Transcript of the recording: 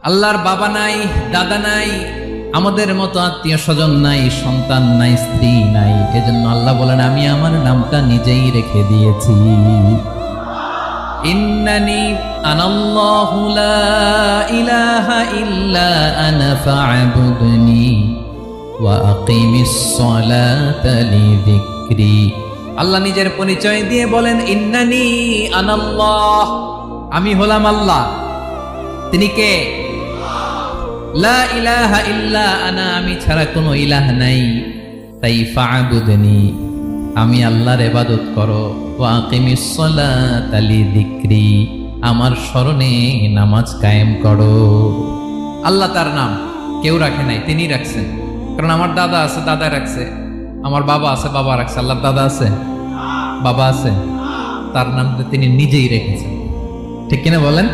আল্লাহর বাবা নাই, দাদা নাই, আমাদের মতো আত্মীয় স্বজন নাই, সন্তান নাই, স্ত্রী নাই। এজন্য আল্লাহ বলেন আমি আমার নামটা নিজেই রেখে দিয়েছি। ইন্নানি আনাল্লাহু লা ইলাহা ইল্লা আনা ফা'বুদনি ওয়া আকিমিস সালাতা লিযিকরি। আল্লাহ নিজের পরিচয় দিয়ে বলেন ইন্নানি আনাল্লাহ, আমি হলাম আল্লাহ। তিনি কে? লা ইলাহা ইল্লা আনা, আমি ছাড়া কোনো ইলাহ নাই। তাই ফা'বুদনি, আমি আল্লাহর ইবাদত করো। ওয়া আকিমিস সালাতা লিযিকরি, আমার স্মরণে নামাজ কায়েম করো। আল্লাহ তার নাম কেউ রাখে নাই, তিনি রাখছেন। কারণ আমার দাদা আছে, দাদা রাখছে। আমার বাবা আছে, বাবা রাখছে। আল্লাহর দাদা আছে, বাবা আছে, তার নাম তিনি নিজেই রেখেছেন। ঠিক কিনা বলেন?